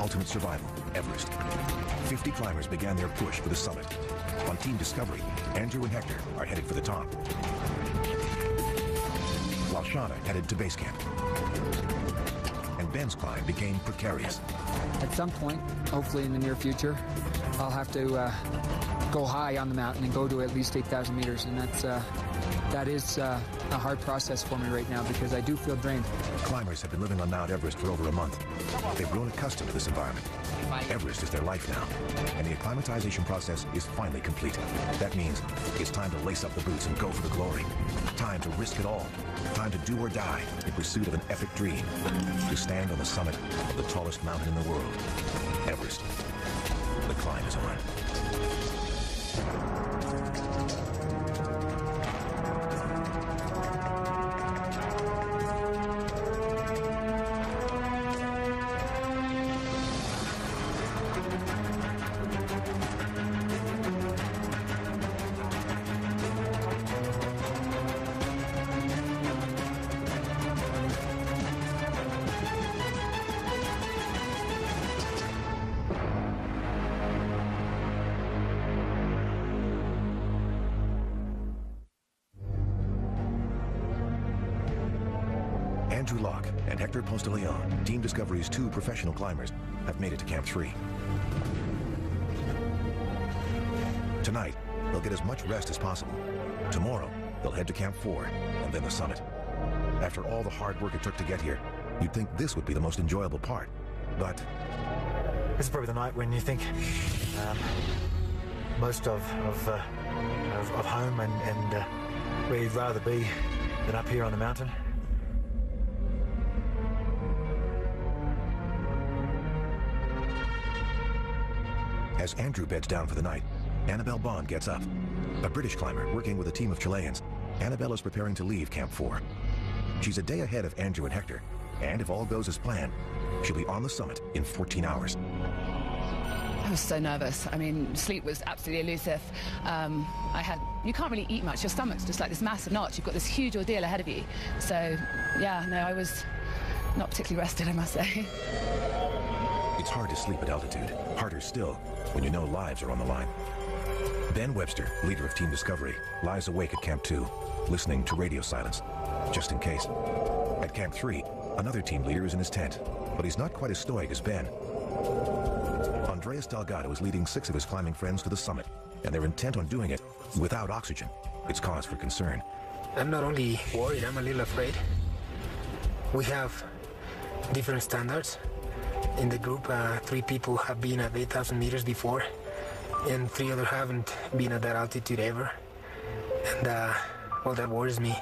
ultimate survival, Everest. 50 climbers began their push for the summit. On Team Discovery, Andrew and Hector are headed for the top, while Shauna headed to base camp. And Ben's climb became precarious. At some point, hopefully in the near future, I'll have to go high on the mountain and go to at least 8,000 meters, and that is a hard process for me right now because I do feel drained. Climbers have been living on Mount Everest for over a month. They've grown accustomed to this environment. Everest is their life now, and the acclimatization process is finally complete. That means it's time to lace up the boots and go for the glory. Time to risk it all. Time to do or die in pursuit of an epic dream. To stand on the summit of the tallest mountain in the world, Everest. The climb is on. Andrew Locke and Hector Ponce-de-Leon, Team Discovery's 2 professional climbers, have made it to Camp 3. Tonight, they'll get as much rest as possible. Tomorrow, they'll head to Camp 4 and then the summit. After all the hard work it took to get here, you'd think this would be the most enjoyable part, but... This is probably the night when you think most of home and where you'd rather be than up here on the mountain. As Andrew beds down for the night, Annabelle Bond gets up. A British climber working with a team of Chileans, Annabelle is preparing to leave Camp 4. She's a day ahead of Andrew and Hector, and if all goes as planned, she'll be on the summit in 14 hours. I was so nervous. I mean, sleep was absolutely elusive. You can't really eat much. Your stomach's just like this massive notch. You've got this huge ordeal ahead of you. So, yeah, no, I was not particularly rested, I must say. It's hard to sleep at altitude. Harder still when you know lives are on the line. Ben Webster, leader of Team Discovery, lies awake at Camp 2, listening to radio silence, just in case. At Camp 3, another team leader is in his tent, but he's not quite as stoic as Ben. Andreas Delgado is leading 6 of his climbing friends to the summit, and they're intent on doing it without oxygen. It's cause for concern. I'm not only worried, I'm a little afraid. We have different standards. In the group, 3 people have been at 8,000 meters before, and 3 others haven't been at that altitude ever. And, well, that worries me,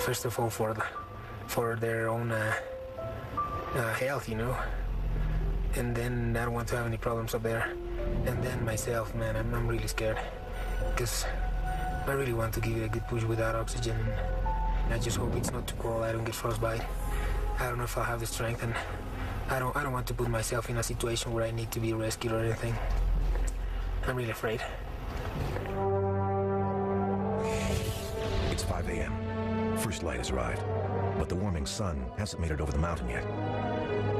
first of all, for their own health, you know. And then I don't want to have any problems up there. And then myself, man, I'm really scared, because I really want to give it a good push without oxygen. And I just hope it's not too cold, I don't get frostbite. I don't know if I'll have the strength, and I don't want to put myself in a situation where I need to be rescued or anything. I'm really afraid. It's 5 a.m. First light has arrived, but the warming sun hasn't made it over the mountain yet.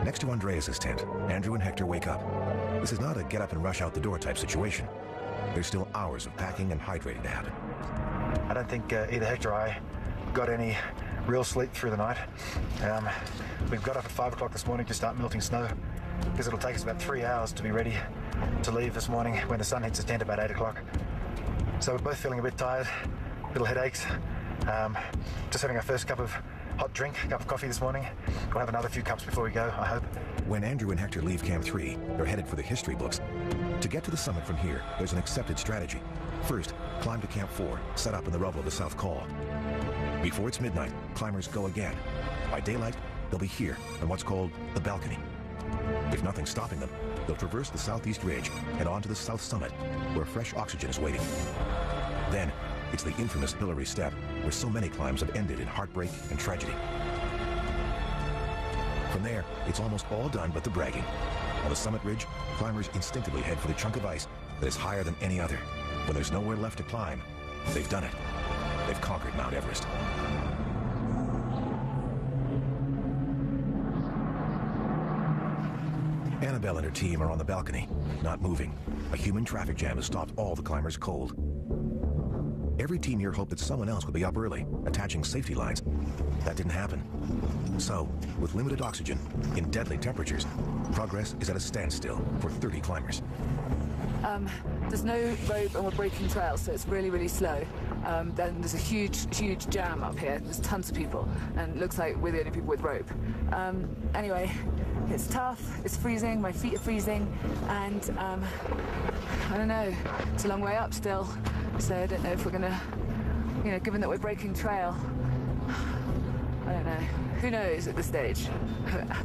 Next to Andreas' tent, Andrew and Hector wake up. This is not a get up and rush out the door type situation. There's still hours of packing and hydrating to happen. I don't think either Hector or I got any real sleep through the night. We've got up at 5 o'clock this morning to start melting snow, because it'll take us about 3 hours to be ready to leave this morning when the sun hits the tent about 8 o'clock. So we're both feeling a bit tired, little headaches. Just having our first cup of hot drink, cup of coffee this morning. We'll have another few cups before we go, I hope. When Andrew and Hector leave Camp 3, they're headed for the history books. To get to the summit from here, there's an accepted strategy. First, climb to Camp 4, set up in the rubble of the South Col. Before it's midnight, climbers go again. By daylight, they'll be here on what's called the balcony. If nothing's stopping them, they'll traverse the southeast ridge and on to the south summit, where fresh oxygen is waiting. Then, it's the infamous Hillary Step, where so many climbs have ended in heartbreak and tragedy. From there, it's almost all done but the bragging. On the summit ridge, climbers instinctively head for the chunk of ice that is higher than any other. When there's nowhere left to climb, they've done it. They've conquered Mount Everest. Annabelle and her team are on the balcony, not moving. A human traffic jam has stopped all the climbers cold. Every team here hoped that someone else would be up early, attaching safety lines. That didn't happen. So, with limited oxygen, in deadly temperatures, progress is at a standstill for 30 climbers. There's no rope and we're breaking trails, so it's really, really slow. Then there's a huge jam up here. There's tons of people, and it looks like we're the only people with rope. Anyway, it's tough, it's freezing, my feet are freezing, and I don't know, it's a long way up still, so I don't know if we're gonna, given that we're breaking trail, I don't know. Who knows at this stage?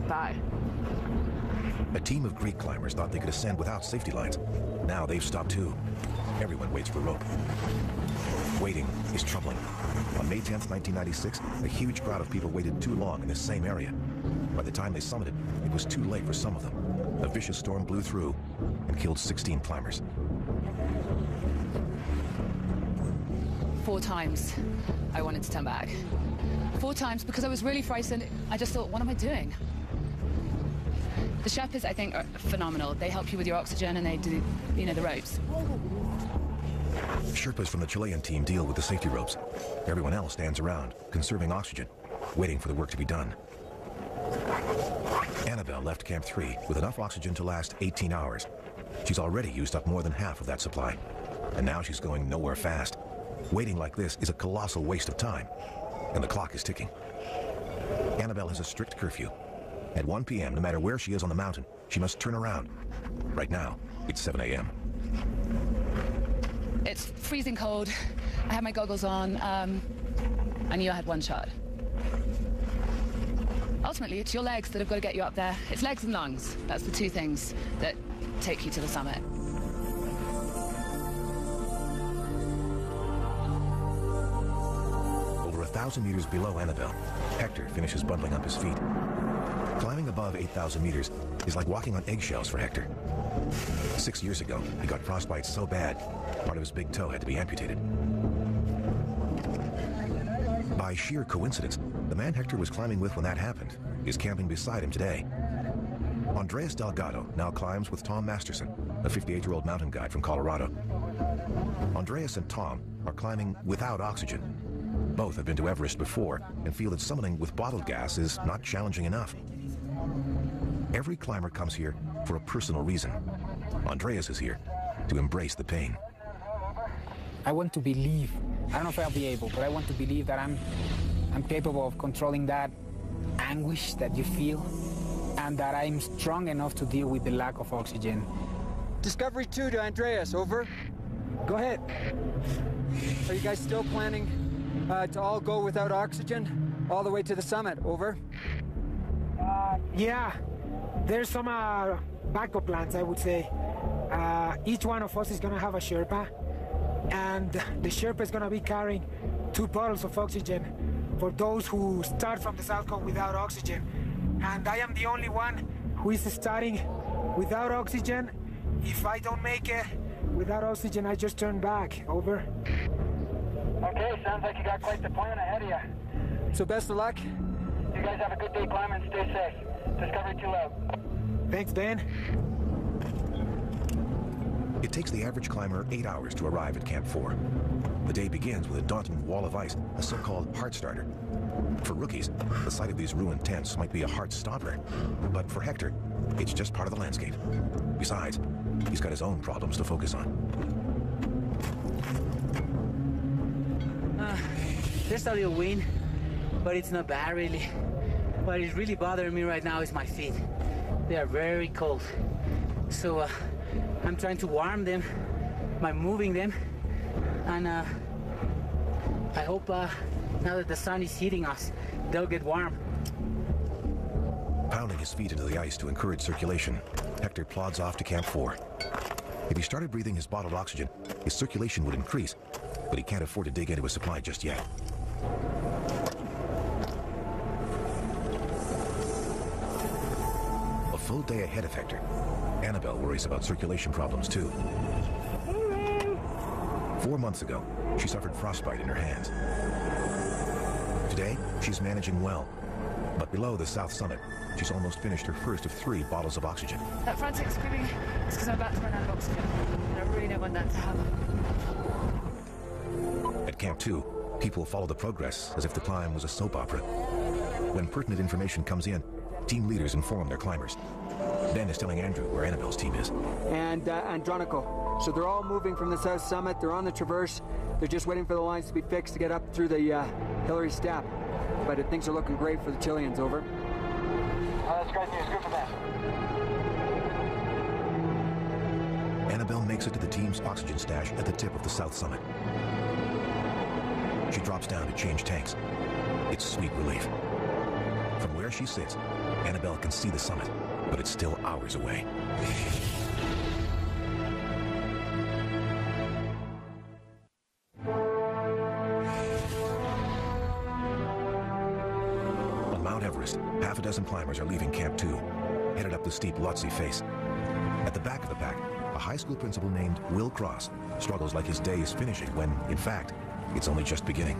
Bye. A team of Greek climbers thought they could ascend without safety lines. Now they've stopped too. Everyone waits for rope. Waiting is troubling. On May 10th, 1996, a huge crowd of people waited too long in this same area. By the time they summited, it was too late for some of them. A vicious storm blew through and killed 16 climbers. 4 times I wanted to turn back. 4 times because I was really frightened. I just thought, what am I doing? The Sherpas, I think, are phenomenal. They help you with your oxygen and they do, the ropes. Sherpas from the Chilean team deal with the safety ropes. Everyone else stands around, conserving oxygen, waiting for the work to be done. Annabelle left Camp 3 with enough oxygen to last 18 hours. She's already used up more than half of that supply. And now she's going nowhere fast. Waiting like this is a colossal waste of time. And the clock is ticking. Annabelle has a strict curfew. At 1 p.m., no matter where she is on the mountain, she must turn around. Right now, it's 7 a.m. It's freezing cold. I had my goggles on. I knew I had one shot. Ultimately, it's your legs that have got to get you up there. It's legs and lungs. That's the 2 things that take you to the summit. Over 1,000 meters below Annabelle, Hector finishes bundling up his feet. Climbing above 8,000 meters is like walking on eggshells for Hector. 6 years ago, he got frostbite so bad, part of his big toe had to be amputated. By sheer coincidence, the man Hector was climbing with when that happened is camping beside him today. Andreas Delgado now climbs with Tom Masterson, a 58-year-old mountain guide from Colorado. Andreas and Tom are climbing without oxygen. Both have been to Everest before and feel that summiting with bottled gas is not challenging enough. Every climber comes here for a personal reason. Andreas is here to embrace the pain. I want to believe, I don't know if I'll be able, but I want to believe that I'm capable of controlling that anguish that you feel, and that I'm strong enough to deal with the lack of oxygen. Discovery 2 to Andreas, over. Go ahead. Are you guys still planning to all go without oxygen all the way to the summit, over? Yeah, there's some backup plans, I would say. Each one of us is gonna have a Sherpa, and the Sherpa is gonna be carrying 2 bottles of oxygen for those who start from the South Cone without oxygen. And I am the only one who is starting without oxygen. If I don't make it without oxygen, I just turn back, over. Okay, sounds like you got quite the plan ahead of you. So best of luck. You guys have a good day climbing, stay safe. Discovery 2 out. Thanks, Ben. It takes the average climber 8 hours to arrive at Camp 4. The day begins with a daunting wall of ice, a so-called heart starter. For rookies, the sight of these ruined tents might be a heart stopper. But for Hector, it's just part of the landscape. Besides, he's got his own problems to focus on. There's a little wind, but it's not bad really. What is really bothering me right now is my feet. They are very cold. So I'm trying to warm them by moving them. And I hope now that the sun is hitting us, they'll get warm. Pounding his feet into the ice to encourage circulation, Hector plods off to Camp 4. If he started breathing his bottled oxygen, his circulation would increase, but he can't afford to dig into his supply just yet. A full day ahead of Hector, Annabelle worries about circulation problems too. 4 months ago, she suffered frostbite in her hands. Today, she's managing well. But below the south summit, she's almost finished her first of 3 bottles of oxygen. That frantic screaming is because I'm about to run out of oxygen. And I really don't want that to happen. At Camp 2, people follow the progress as if the climb was a soap opera. When pertinent information comes in, team leaders inform their climbers. Ben is telling Andrew where Annabelle's team is. And Andronico. So they're all moving from the south summit. They're on the traverse. They're just waiting for the lines to be fixed to get up through the Hillary Step. But things are looking great for the Chileans, over. That's great news. Good for them. Annabelle makes it to the team's oxygen stash at the tip of the south summit. She drops down to change tanks. It's sweet relief. From where she sits, Annabelle can see the summit, but it's still hours away. On Mount Everest, half a dozen climbers are leaving Camp 2, headed up the steep Lhotse face. At the back of the pack, a high school principal named Will Cross struggles like his day is finishing when, in fact, it's only just beginning.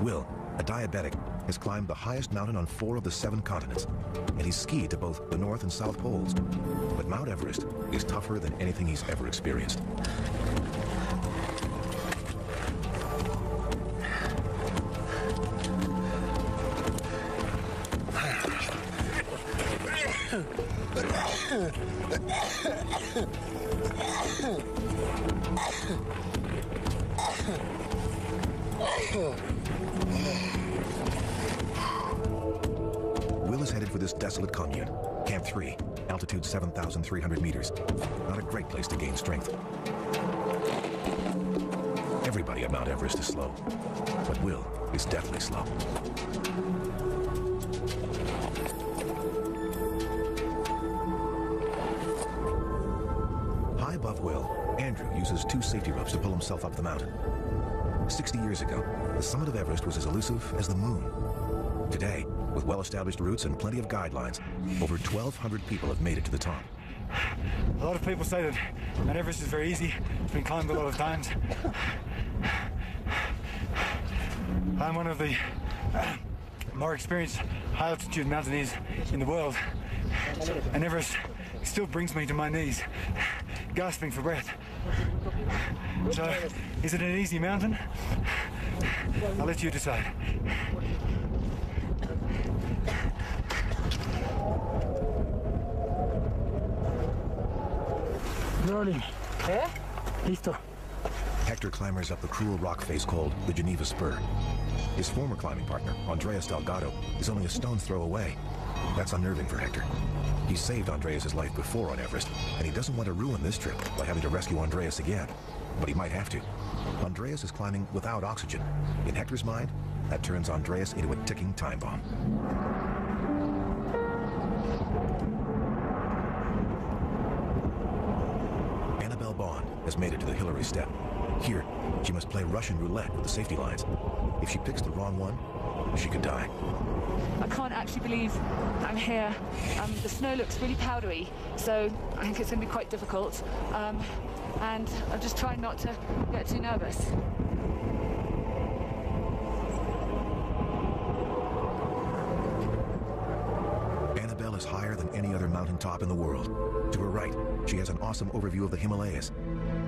Will, a diabetic, has climbed the highest mountain on 4 of the 7 continents, and he's skied to both the North and South Poles. But Mount Everest is tougher than anything he's ever experienced. Will is headed for this desolate commune, Camp 3, altitude 7,300 meters. Not a great place to gain strength. Everybody at Mount Everest is slow, but Will is definitely slow. High above Will, Andrew uses 2 safety ropes to pull himself up the mountain. 60 years ago, the summit of Everest was as elusive as the moon. Today, with well-established routes and plenty of guidelines, over 1,200 people have made it to the top. A lot of people say that Mount Everest is very easy. It's been climbed a lot of times. I'm one of the more experienced high-altitude mountaineers in the world, and Everest still brings me to my knees, gasping for breath. So, is it an easy mountain? I'll let you decide. Rolling. Eh? Listo. Hector clambers up the cruel rock face called the Geneva Spur. His former climbing partner, Andreas Delgado, is only a stone's throw away. That's unnerving for Hector. He saved Andreas' life before on Everest, and he doesn't want to ruin this trip by having to rescue Andreas again. But he might have to. Andreas is climbing without oxygen. In Hector's mind, that turns Andreas into a ticking time bomb. Annabelle Bond has made it to the Hillary Step. Here, she must play Russian roulette with the safety lines. If she picks the wrong one, she could die. I can't actually believe I'm here. The snow looks really powdery, so I think it's going to be quite difficult. And I'm just trying not to get too nervous. Annabelle is higher than any other mountaintop in the world. To her right, she has an awesome overview of the Himalayas.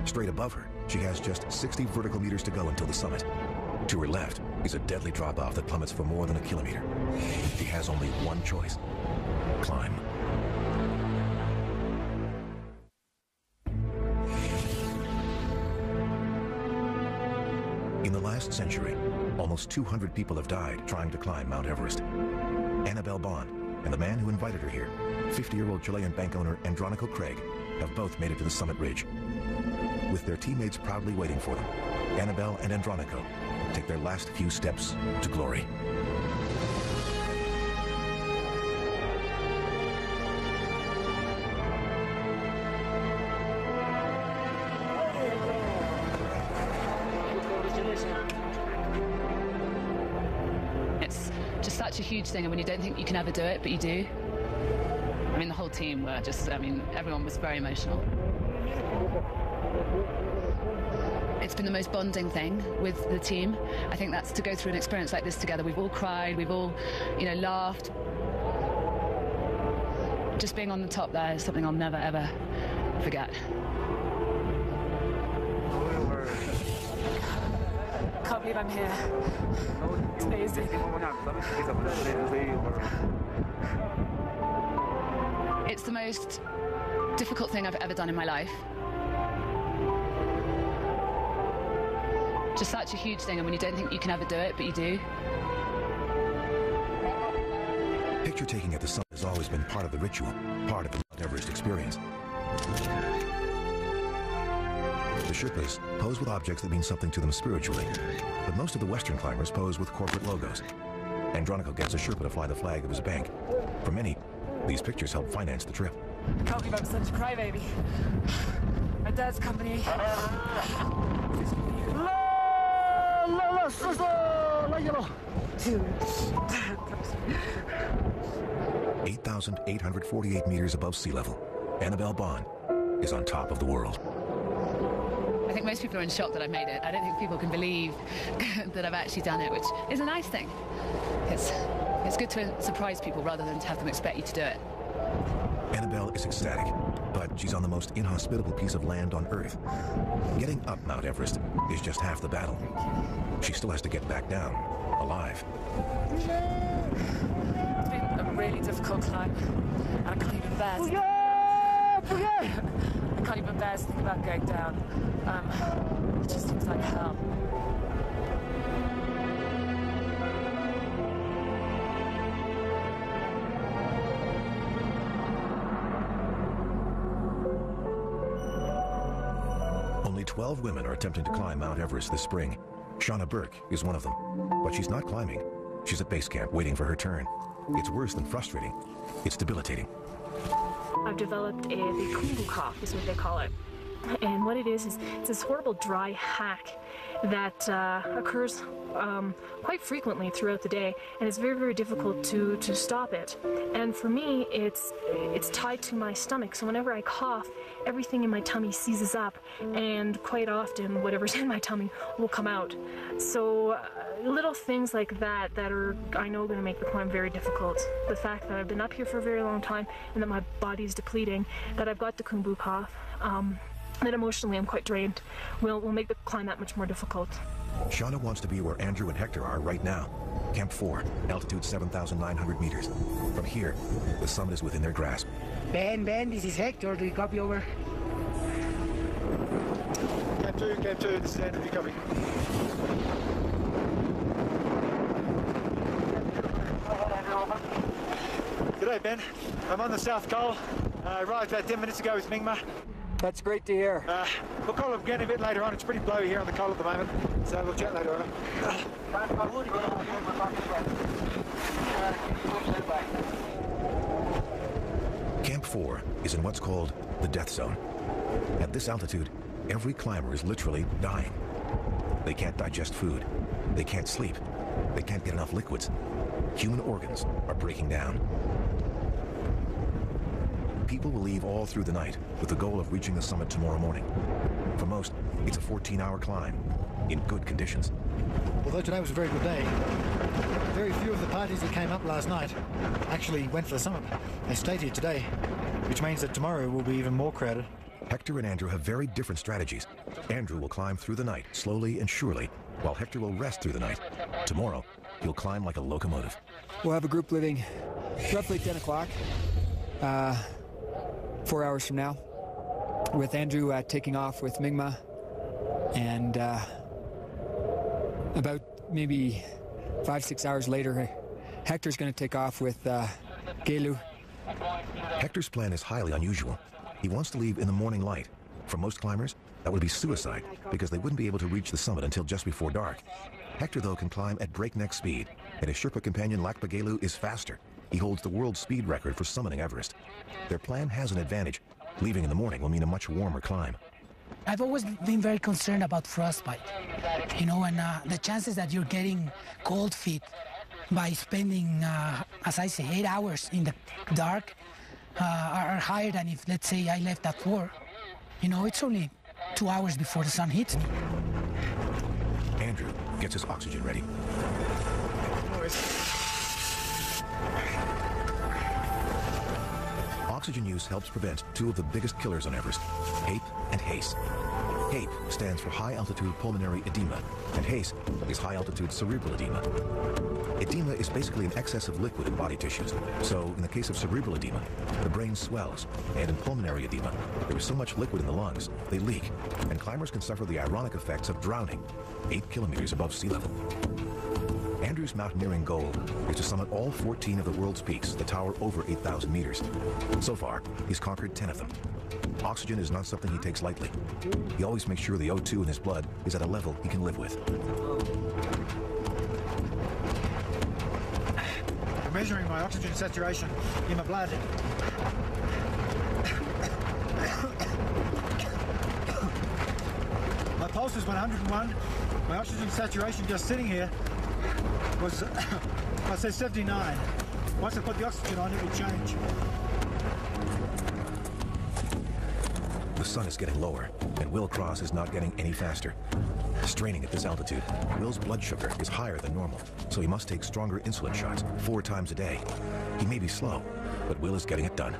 Straight above her, she has just 60 vertical meters to go until the summit. To her left is a deadly drop-off that plummets for more than a kilometer. She has only one choice: climb. In the last century, almost 200 people have died trying to climb Mount Everest. Annabelle Bond and the man who invited her here, 50-year-old Chilean bank owner Andronico Craig, have both made it to the summit ridge. With their teammates proudly waiting for them, Annabelle and Andronico take their last few steps to glory. It's just such a huge thing, and when you don't think you can ever do it, but you do. I mean, the whole team were just, everyone was very emotional. It's been the most bonding thing with the team. I think that's to go through an experience like this together. We've all cried, we've all, laughed. Just being on the top there is something I'll never, ever forget. Can't believe I'm here. It's amazing. It's the most difficult thing I've ever done in my life. Just such a huge thing, and when you don't think you can ever do it, but you do. Picture taking at the summit has always been part of the ritual, part of the Mount Everest experience. The Sherpas pose with objects that mean something to them spiritually, but most of the Western climbers pose with corporate logos. Andronico gets a Sherpa to fly the flag of his bank. For many, these pictures help finance the trip. Can't believe I'm such a crybaby. My dad's company. 8,848 meters above sea level, Annabelle Bond is on top of the world. I think most people are in shock that I've made it. I don't think people can believe that I've actually done it, which is a nice thing. It's good to surprise people rather than to have them expect you to do it. Annabelle is ecstatic, but she's on the most inhospitable piece of land on Earth. Getting up Mount Everest is just half the battle. She still has to get back down, alive. It's been a really difficult climb, and I can't even bear to... I can't even bear to think about going down. It just seems like hell. Only 12 women are attempting to climb Mount Everest this spring. Shauna Burke is one of them, but she's not climbing. She's at base camp waiting for her turn. It's worse than frustrating. It's debilitating. I've developed the Kumbu cough, is what they call it. And what it is it's this horrible dry hack that occurs quite frequently throughout the day, and it's very, very difficult to stop it. And for me, it's tied to my stomach, so whenever I cough, everything in my tummy seizes up, and quite often whatever's in my tummy will come out. So little things like that are, I know, going to make the climb very difficult. The fact that I've been up here for a very long time and that my body's depleting, that I've got the Kumbu cough, that emotionally I'm quite drained, will make the climb that much more difficult. Shauna wants to be where Andrew and Hector are right now. Camp 4, altitude 7,900 meters. From here, the summit is within their grasp. Ben, this is Hector. Do you copy over? Camp 2, this is Andrew, you copy. G'day, Ben. I'm on the South Col. Arrived about 10 minutes ago with Mingma. That's great to hear. We'll call up again a bit later on. It's pretty blowy here on the col at the moment, so we'll chat later on. Camp 4 is in what's called the death zone. At this altitude, every climber is literally dying. They can't digest food. They can't sleep. They can't get enough liquids. Human organs are breaking down. People will leave all through the night with the goal of reaching the summit tomorrow morning. For most, it's a 14-hour climb in good conditions. Although today was a very good day, very few of the parties that came up last night actually went for the summit. They stayed here today, which means that tomorrow will be even more crowded. Hector and Andrew have very different strategies. Andrew will climb through the night slowly and surely, while Hector will rest through the night. Tomorrow, he'll climb like a locomotive. We'll have a group leaving roughly 10 o'clock. 4 hours from now, with Andrew taking off with Mingma, and about maybe 5-6 hours later, Hector's going to take off with Gelu. Hector's plan is highly unusual. He wants to leave in the morning light. For most climbers, that would be suicide, because they wouldn't be able to reach the summit until just before dark. Hector, though, can climb at breakneck speed, and his Sherpa companion Lakpa Gelu is faster. He holds the world speed record for summiting Everest. Their plan has an advantage. Leaving in the morning will mean a much warmer climb. I've always been very concerned about frostbite, and the chances that you're getting cold feet by spending, as I say, 8 hours in the dark are higher than if, let's say, I left at 4. It's only 2 hours before the sun hits me. Andrew gets his oxygen ready. Oxygen use helps prevent two of the biggest killers on Everest, HAPE and HACE. HAPE stands for high-altitude pulmonary edema, and HACE is high-altitude cerebral edema. Edema is basically an excess of liquid in body tissues. So, in the case of cerebral edema, the brain swells, and in pulmonary edema, there is so much liquid in the lungs, they leak, and climbers can suffer the ironic effects of drowning 8 kilometers above sea level. Andrew's mountaineering goal is to summit all 14 of the world's peaks that tower over 8,000 meters. So far, he's conquered 10 of them. Oxygen is not something he takes lightly. He always makes sure the O2 in his blood is at a level he can live with. I'm measuring my oxygen saturation in my blood. My pulse is 101. My oxygen saturation just sitting here was, I say 79. Once I put the oxygen on, it would change. The sun is getting lower, and Will Cross is not getting any faster. Straining at this altitude, Will's blood sugar is higher than normal, so he must take stronger insulin shots 4 times a day. He may be slow, but Will is getting it done.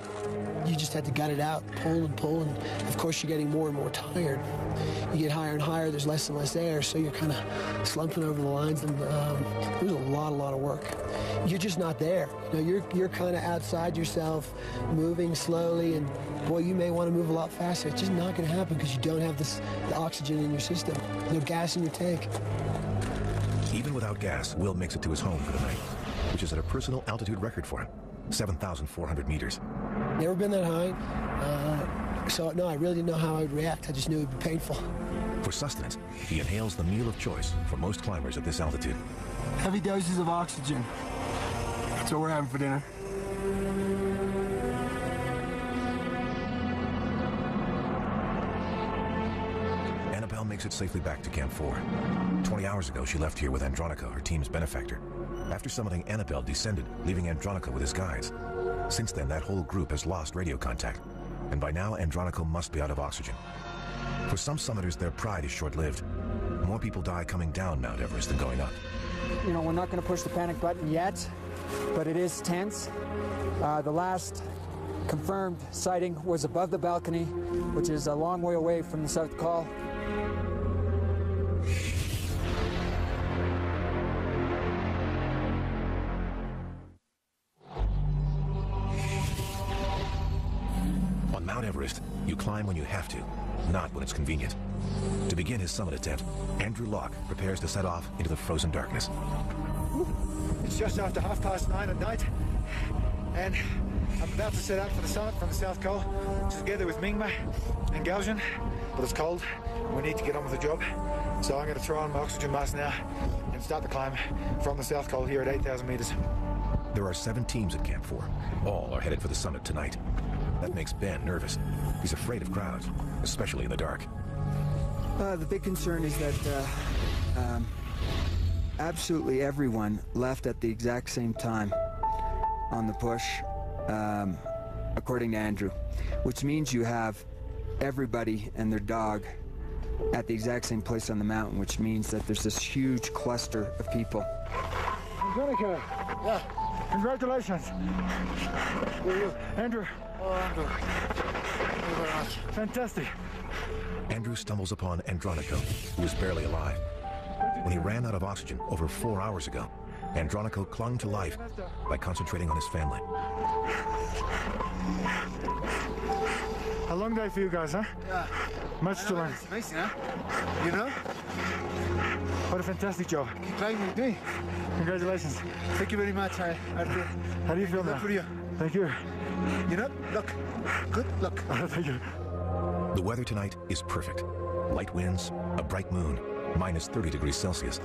You just had to gut it out, pull, and of course you're getting more and more tired. You get higher and higher, there's less and less air, so you're kind of slumping over the lines, and it was a lot of work. You're just not there. You know, you're kind of outside yourself, moving slowly, and boy, you may want to move a lot faster. It's just not going to happen because you don't have the oxygen in your system, no gas in your tank. Even without gas, Will makes it to his home for the night, which is at a personal altitude record for him, 7,400 meters. Never been that high, so no, I really didn't know how I would react. I just knew it would be painful. For sustenance, he inhales the meal of choice for most climbers at this altitude. Heavy doses of oxygen. That's what we're having for dinner. Annabelle makes it safely back to Camp 4. 20 hours ago, she left here with Andronica, her team's benefactor. After summiting, Annabelle descended, leaving Andronica with his guides. Since then, that whole group has lost radio contact, and by now, Andronica must be out of oxygen. For some summiters, their pride is short-lived. More people die coming down Mount Everest than going up. You know, we're not going to push the panic button yet, but it is tense. The last confirmed sighting was above the balcony, which is a long way away from the South Col. On Mount Everest, you climb when you have to, not when it's convenient. To begin his summit attempt, Andrew Locke prepares to set off into the frozen darkness. It's just after 9:30 at night, and I'm about to set out for the summit from the South Col, together with Mingma and Galjan, but it's cold, and we need to get on with the job. So I'm going to throw on my oxygen mask now and start the climb from the South Col here at 8,000 meters. There are 7 teams at Camp 4. All are headed for the summit tonight. That makes Ben nervous. He's afraid of crowds, especially in the dark. The big concern is that absolutely everyone left at the exact same time on the push, according to Andrew, which means you have everybody and their dog at the exact same place on the mountain, which means that there's this huge cluster of people. Angelica, yeah, congratulations. Andrew. Oh, Andrew. Thank you very much. Fantastic. Andrew stumbles upon Andronica, who is barely alive. When he ran out of oxygen over 4 hours ago, Andronica clung to life by concentrating on his family. A long day for you guys, huh? Yeah. Much to learn. It's amazing, huh? You know? What a fantastic job. Keep climbing with me. Congratulations. Thank you very much, Arthur. How do you feel now? Good for you. Thank you. You know, look. Good luck. Thank you. The weather tonight is perfect. Light winds, a bright moon, minus 30 degrees Celsius.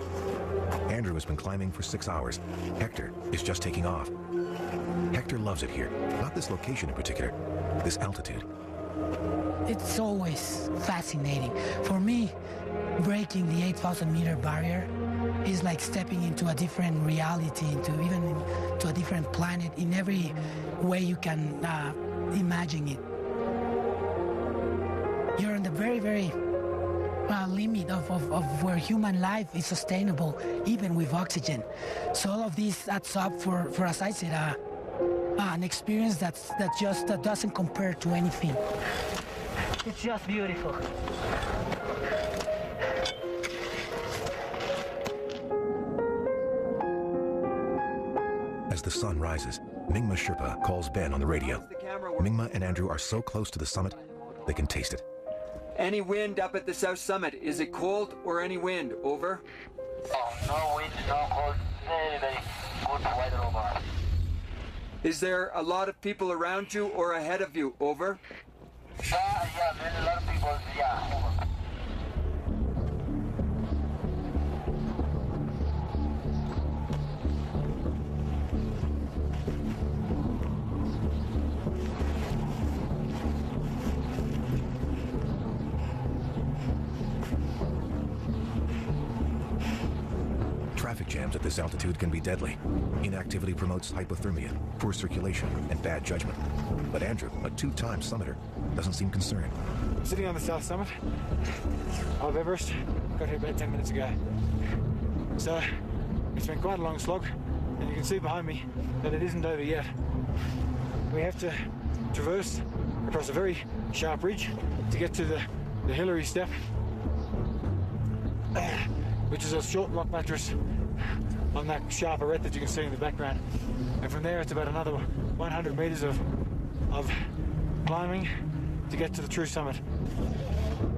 Andrew has been climbing for 6 hours. Hector is just taking off. Hector loves it here. Not this location in particular, this altitude. It's always fascinating. For me, breaking the 8,000 meter barrier is like stepping into a different reality, into a different planet in every way you can imagine it. You're on the very, very limit of where human life is sustainable, even with oxygen. So all of this adds up for as I said, an experience that just doesn't compare to anything. It's just beautiful. As the sun rises, Mingma Sherpa calls Ben on the radio. Mingma and Andrew are so close to the summit, they can taste it. Any wind up at the south summit? Is it cold or any wind? Over. Oh, no wind, no cold. Very, very good weather over. Is there a lot of people around you or ahead of you? Over. Yeah, there's a lot of people. Yeah, over. Traffic jams at this altitude can be deadly. Inactivity promotes hypothermia, poor circulation, and bad judgment. But Andrew, a two-time summiter, doesn't seem concerned. I'm sitting on the south summit of Everest. Got here about 10 minutes ago. So it's been quite a long slog, and you can see behind me that it isn't over yet. We have to traverse across a very sharp ridge to get to the Hillary Step, which is a short rock buttress on that sharp arête that you can see in the background. And from there it's about another 100 meters of climbing to get to the true summit.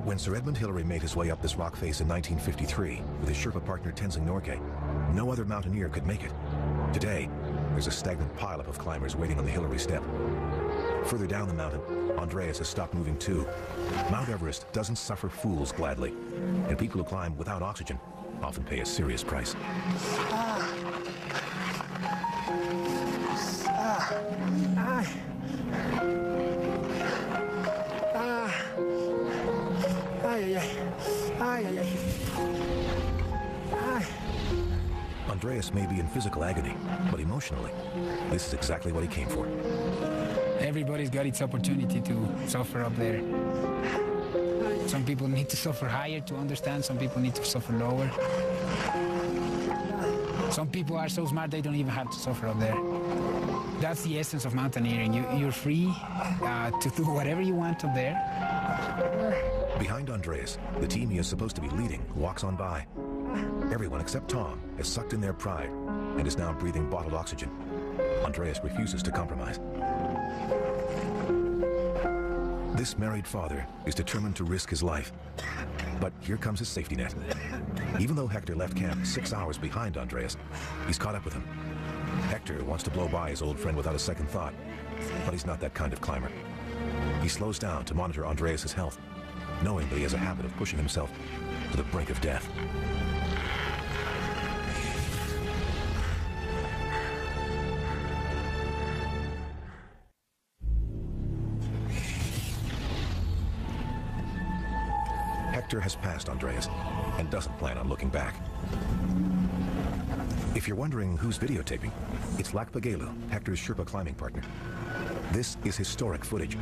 When Sir Edmund Hillary made his way up this rock face in 1953 with his Sherpa partner Tenzing Norgay, no other mountaineer could make it. Today, there's a stagnant pileup of climbers waiting on the Hillary Step. Further down the mountain, Andreas has stopped moving too. Mount Everest doesn't suffer fools gladly, and people who climb without oxygen often pay a serious price. Andreas may be in physical agony, but emotionally, this is exactly what he came for. Everybody's got its opportunity to suffer up there. Some people need to suffer higher to understand, some people need to suffer lower. Some people are so smart they don't even have to suffer up there. That's the essence of mountaineering. You're free to do whatever you want up there. Behind Andreas, the team he is supposed to be leading walks on by. Everyone except Tom has sucked in their pride and is now breathing bottled oxygen. Andreas refuses to compromise. This married father is determined to risk his life. But here comes his safety net. Even though Hector left camp 6 hours behind Andreas, he's caught up with him. Hector wants to blow by his old friend without a second thought, but he's not that kind of climber. He slows down to monitor Andreas' health, knowing that he has a habit of pushing himself to the brink of death. Hector has passed Andreas and doesn't plan on looking back. If you're wondering who's videotaping, it's Lakpagelu, Hector's Sherpa climbing partner. This is historic footage.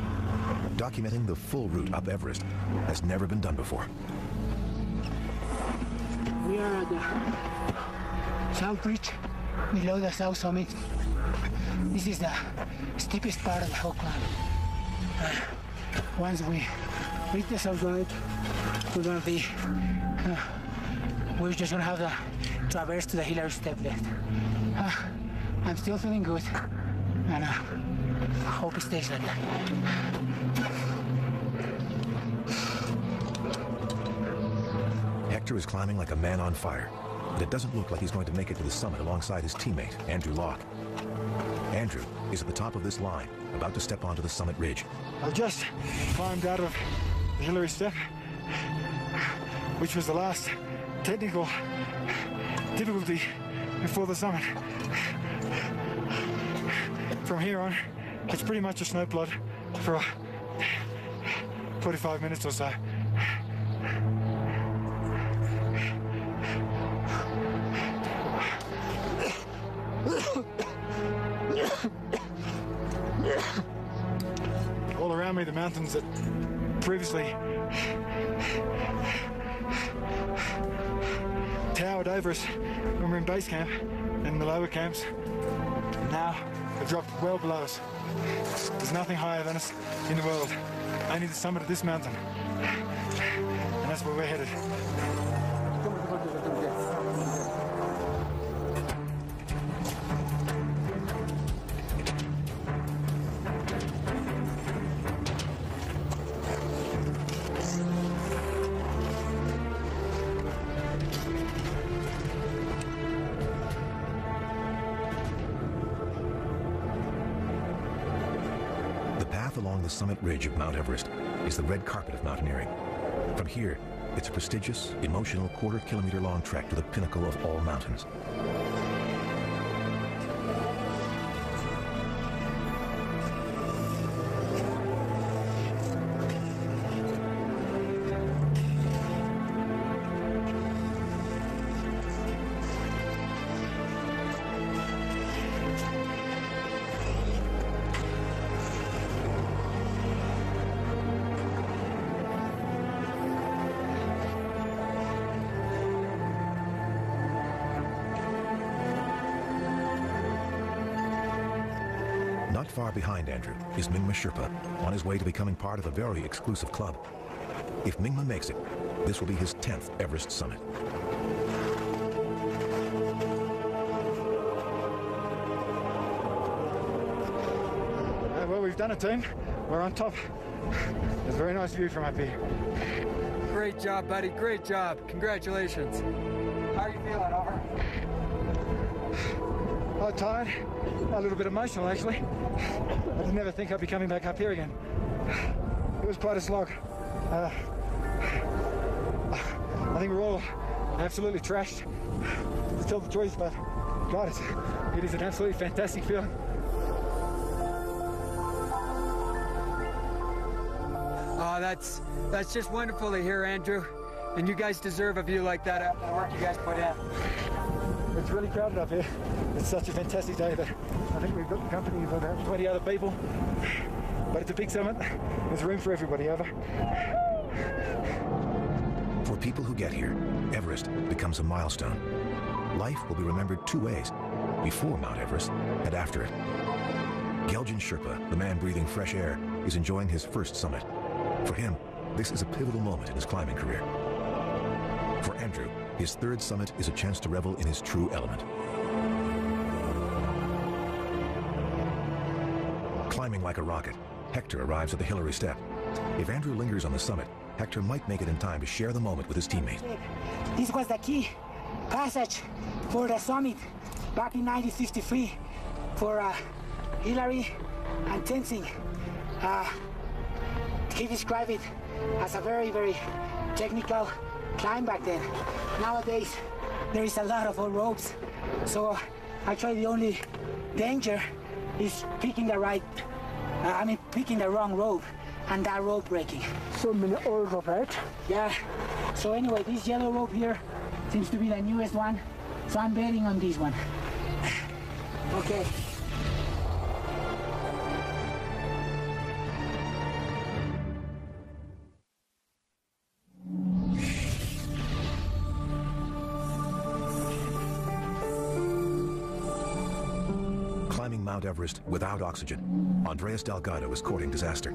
Documenting the full route up Everest has never been done before. We are at the South Ridge, below the South Summit. This is the steepest part of the whole climb. Once we reach the South Ridge, we're just gonna have the traverse to the Hillary Step left. I'm still feeling good, and I hope it stays like that. Hector is climbing like a man on fire, but it doesn't look like he's going to make it to the summit alongside his teammate, Andrew Locke. Andrew is at the top of this line, about to step onto the summit ridge. I've just climbed out of the Hillary Step, which was the last technical difficulty before the summit. From here on, it's pretty much a snowplod for 45 minutes or so. All around me, the mountains that previously tower at Everest when we're in base camp and in the lower camps. Now we've dropped well below us. There's nothing higher than us in the world. Only the summit of this mountain. And that's where we're headed. Along the summit ridge of Mount Everest is the red carpet of mountaineering. From here, it's a prestigious, emotional quarter-kilometer-long trek to the pinnacle of all mountains. Not far behind Andrew is Mingma Sherpa, on his way to becoming part of a very exclusive club. If Mingma makes it, this will be his 10th Everest summit. Well, we've done it, team. We're on top. There's a very nice view from up here. Great job, buddy. Great job. Congratulations. How are you feeling, over? Oh, tired. A little bit emotional, actually. I didn't ever think I'd be coming back up here again. It was quite a slog. I think we're all absolutely trashed, to tell the truth, but God, it is an absolutely fantastic feeling. Oh, that's just wonderful to hear, Andrew. And you guys deserve a view like that after the work you guys put in. It's really crowded up here. It's such a fantastic day that I think we've got the company of about 20 other people. But it's a big summit. There's room for everybody, over. For people who get here, Everest becomes a milestone. Life will be remembered two ways: before Mount Everest and after it. Geljan Sherpa, the man breathing fresh air, is enjoying his first summit. For him, this is a pivotal moment in his climbing career. For Andrew, his third summit is a chance to revel in his true element. Climbing like a rocket, Hector arrives at the Hillary Step. If Andrew lingers on the summit, Hector might make it in time to share the moment with his teammate. This was the key passage for the summit back in 1953 for Hillary and Tenzing. He described it as a very, very technical climb back then. Nowadays, there is a lot of old ropes, so actually the only danger is picking the picking the wrong rope and that rope breaking. So many old rope, right? Yeah. So anyway, this yellow rope here seems to be the newest one, so I'm betting on this one. Okay. Mount Everest without oxygen, Andreas Delgado is courting disaster.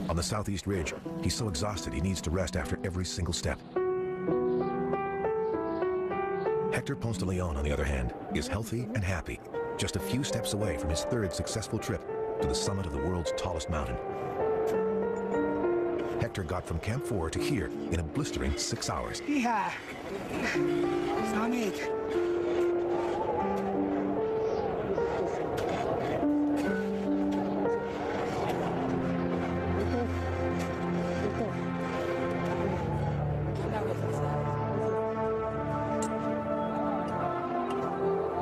On the southeast ridge, he's so exhausted he needs to rest after every single step. Hector Ponce de Leon, on the other hand, is healthy and happy, just a few steps away from his third successful trip to the summit of the world's tallest mountain. Hector got from Camp 4 to here in a blistering 6 hours. Yeah. Summit.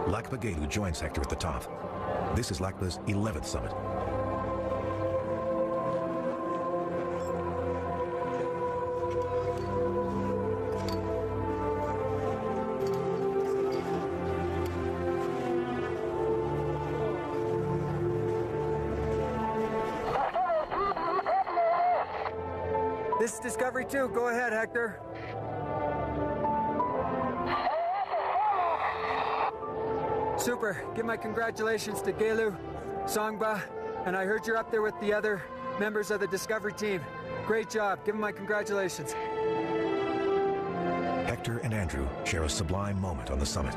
Lakpa Gelu joins Hector at the top. This is Lakpa's 11th summit. This is Discovery 2. Go ahead, Hector. Super. Give my congratulations to Gelu, Songba, and I heard you're up there with the other members of the Discovery team. Great job. Give them my congratulations. Hector and Andrew share a sublime moment on the summit.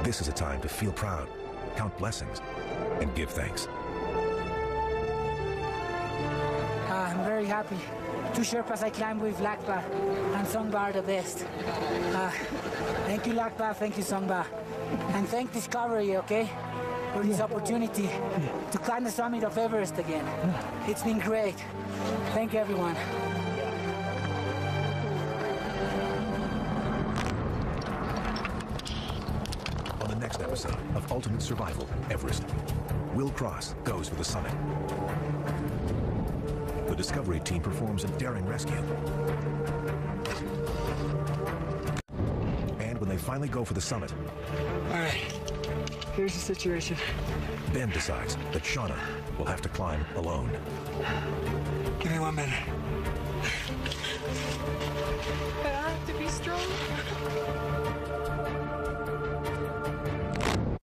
This is a time to feel proud, count blessings, and give thanks. I'm very happy. Two Sherpas I climbed with Lakpa and Songba are the best. Thank you, Lakpa. Thank you, Songba. And thank Discovery, okay, for this opportunity to climb the summit of Everest again. It's been great. Thank you, everyone. On the next episode of Ultimate Survival, Everest, Will Cross goes for the summit. The Discovery team performs a daring rescue. And when they finally go for the summit, all right, here's the situation. Ben decides that Shauna will have to climb alone. Give me 1 minute.